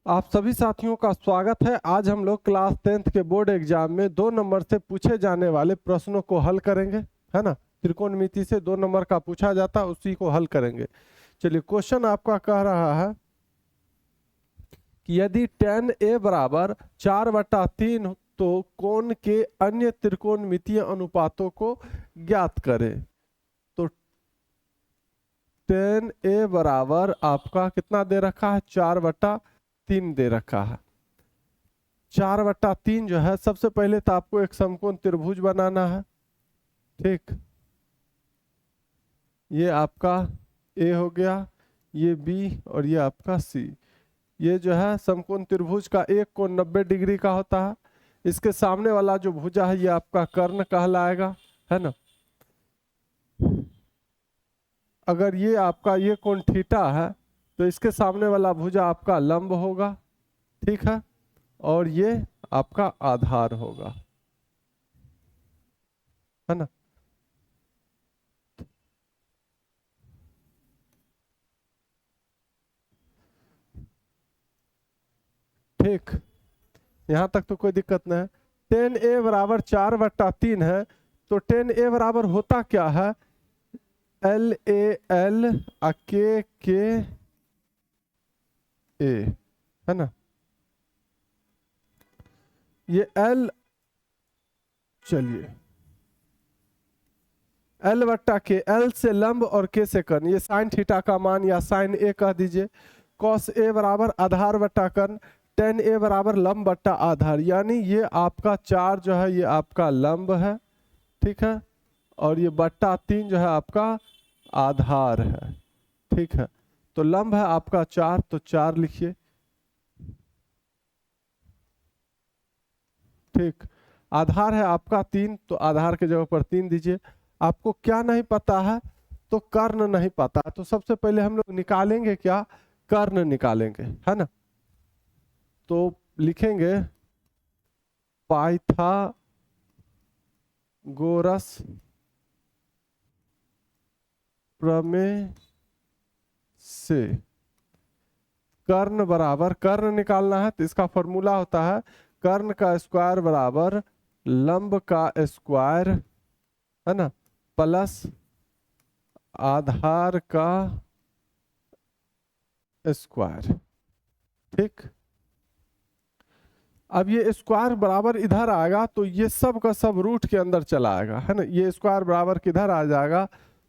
आप सभी साथियों का स्वागत है। आज हम लोग क्लास 10th के बोर्ड एग्जाम में 2 नंबर से पूछे जाने वाले प्रश्नों को हल करेंगे, है ना। त्रिकोणमिति से 2 नंबर का पूछा जाता है, उसी को हल करेंगे। चलिए, क्वेश्चन आपका कह रहा है कि यदि tan A बराबर 4/3 तो कोण के अन्य त्रिकोणमितीय अनुपातों को ज्ञात करें। तो tan A बराबर आपका कितना दे रखा है, 4/3 दे रखा है। 4/3 जो है, सबसे पहले तो आपको एक समकोण त्रिभुज बनाना है। ठीक, ये आपका A हो गया, ये B और ये आपका C। ये जो है समकोण त्रिभुज का एक कोण 90 डिग्री का होता है। इसके सामने वाला जो भुजा है ये आपका कर्ण कहलाएगा, है ना। अगर ये आपका ये कोण थीटा है तो इसके सामने वाला भुजा आपका लंब होगा, ठीक है, और ये आपका आधार होगा, है ना। ठीक, यहां तक तो कोई दिक्कत नहीं है। tan A बराबर 4/3 है, तो tan A बराबर होता क्या है, LAL K A, है ना। ये L, चलिए L/K, L से लंब और K से कर्ण, ये साइन थीटा का मान या साइन A कह दीजिए। cos A बराबर आधार बट्टा कर्ण, tan A बराबर लंब बट्टा आधार, यानी ये आपका 4 जो है ये आपका लंब है, ठीक है, और ये बट्टा 3 जो है आपका आधार है, ठीक है। तो लंब है आपका 4, तो 4 लिखिए। ठीक, आधार है आपका 3, तो आधार के जगह पर 3 दीजिए। आपको क्या नहीं पता है, तो कर्ण नहीं पता है, तो सबसे पहले हम लोग निकालेंगे क्या, कर्ण निकालेंगे, है ना। तो लिखेंगे पाइथागोरस प्रमेय से कर्ण बराबर, कर्ण निकालना है तो इसका फॉर्मूला होता है कर्ण का स्क्वायर बराबर लंब का स्क्वायर, है ना, प्लस आधार का स्क्वायर। ठीक, अब ये स्क्वायर बराबर इधर आएगा तो ये सब का सब रूट के अंदर चला आएगा, है ना। ये स्क्वायर बराबर किधर आ जाएगा,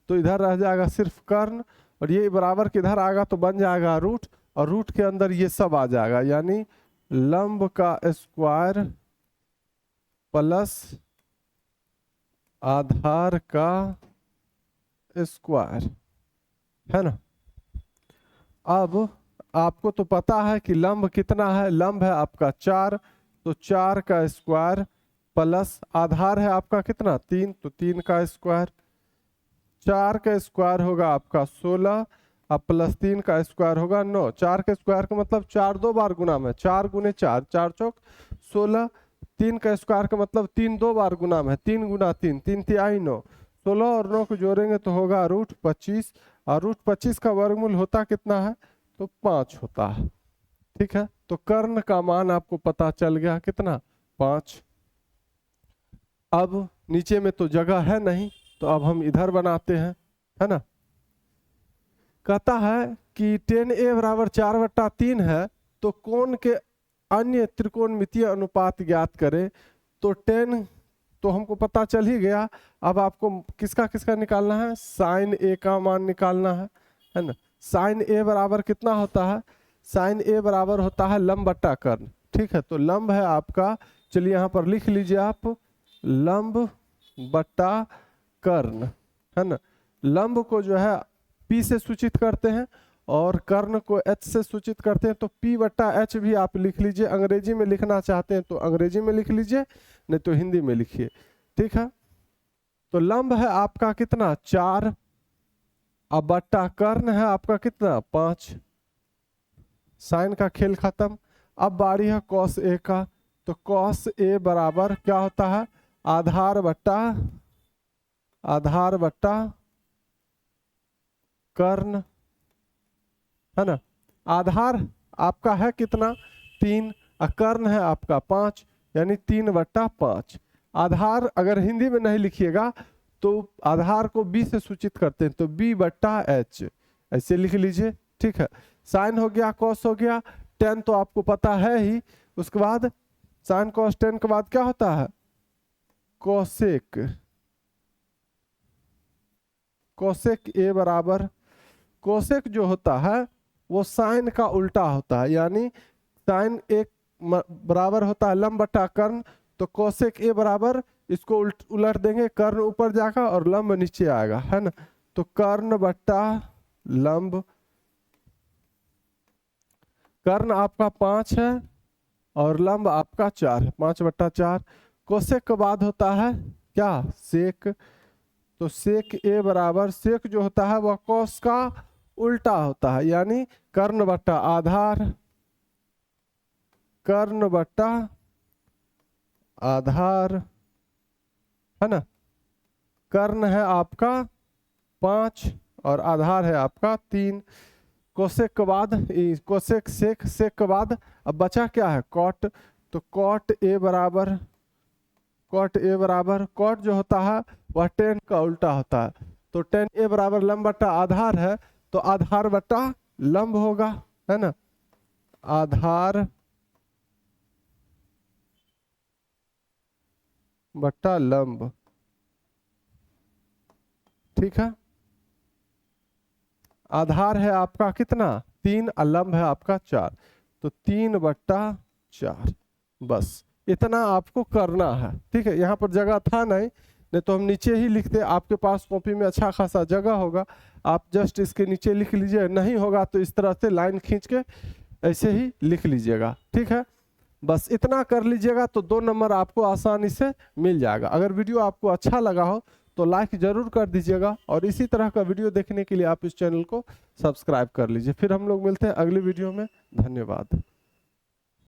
तो इधर रह जाएगा सिर्फ कर्ण, और ये बराबर किधर आएगा तो बन जाएगा रूट, और रूट के अंदर ये सब आ जाएगा, यानी लंब का स्क्वायर प्लस आधार का स्क्वायर, है ना। अब आपको तो पता है कि लंब कितना है, लंब है आपका 4, तो 4 का स्क्वायर प्लस आधार है आपका कितना 3, तो 3 का स्क्वायर। 4 का स्क्वायर होगा आपका 16 और प्लस 3 का स्क्वायर होगा 9। 4 के स्क्वायर का मतलब 4 2 बार गुना में, 4 गुने 4, 4 चौक 16। 3 का स्क्वायर का मतलब 3 2 बार गुना में, 3 गुना 3, 3 तिहाई 9। 16 और 9 को जोड़ेंगे तो होगा रूट 25, और रूट 25 का वर्गमूल होता कितना है, तो 5 होता है, ठीक है। तो कर्ण का मान आपको पता चल गया कितना, 5। अब नीचे में तो जगह है नहीं, तो अब हम इधर बनाते हैं, है ना। कहता है कि tan A बराबर 4/3 है, तो कोण के अन्य त्रिकोणमितीय अनुपात ज्ञात करें। तो tan तो हमको पता चल ही गया, अब आपको किसका किसका निकालना है, साइन A का मान निकालना है ना। साइन A बराबर कितना होता है, साइन A बराबर होता है लंब बट्टा कर्ण, ठीक है। तो लंब है आपका, चलिए यहाँ पर लिख लीजिए आप, लंब बट्टा कर्ण, है ना। लंब को जो है P से सूचित करते हैं और कर्ण को H से सूचित करते हैं, तो P/H भी आप लिख लीजिए। अंग्रेजी में लिखना चाहते हैं तो अंग्रेजी में लिख लीजिए, नहीं तो हिंदी में लिखिए, ठीक है। तो लंब है आपका कितना 4, अब बट्टा कर्ण है आपका कितना 5। साइन का खेल खत्म। अब बारी है cos A का, तो cos A बराबर क्या होता है, आधार बट्टा कर्ण, है ना। आधार आपका है कितना 3, और कर्ण है आपका 5, यानी 3/5। आधार अगर हिंदी में नहीं लिखिएगा तो आधार को b से सूचित करते हैं, तो b/h ऐसे लिख लीजिए, ठीक है। साइन हो गया, कॉस हो गया, टेन तो आपको पता है ही। उसके बाद साइन कॉस टेन के बाद क्या होता है, कोसेक। कोसेक ए बराबर, कोसेक जो होता है वो साइन का उल्टा होता है, यानी साइन एक बराबर होता है लंब बटा कर्ण, तो कोसेक ए बराबर इसको उलट देंगे, कर्ण ऊपर जाएगा और लंब नीचे आएगा, है ना। तो कर्ण बट्टा लंब, कर्ण आपका 5 है और लंब आपका 4 है, 5/4। कोसेक के बाद होता है क्या, सेक। तो सेक ए बराबर, सेक जो होता है वह कोस का उल्टा होता है, यानी कर्ण बट्टा आधार, कर्ण बट्टा आधार, है ना। कर्ण है आपका 5 और आधार है आपका 3। कोसेक के बाद कोसेक सेक, सेक के बाद अब बचा क्या है, कॉट। तो कॉट ए बराबर, कॉट ए बराबर, कॉट जो होता है वह टेन का उल्टा होता है, तो टेन ए बराबर लंब बट्टा आधार है, तो आधार बट्टा लंब होगा, है ना। आधार बट्टा लंब, ठीक है। आधार है आपका कितना 3 और लंब है आपका 4, तो 3/4। बस इतना आपको करना है, ठीक है। यहाँ पर जगह था नहीं तो हम नीचे ही लिखते, आपके पास कॉपी में अच्छा खासा जगह होगा, आप जस्ट इसके नीचे लिख लीजिए, नहीं होगा तो इस तरह से लाइन खींच के ऐसे ही लिख लीजिएगा, ठीक है। बस इतना कर लीजिएगा तो 2 नंबर आपको आसानी से मिल जाएगा। अगर वीडियो आपको अच्छा लगा हो तो लाइक जरूर कर दीजिएगा, और इसी तरह का वीडियो देखने के लिए आप इस चैनल को सब्सक्राइब कर लीजिए। फिर हम लोग मिलते हैं अगली वीडियो में। धन्यवाद।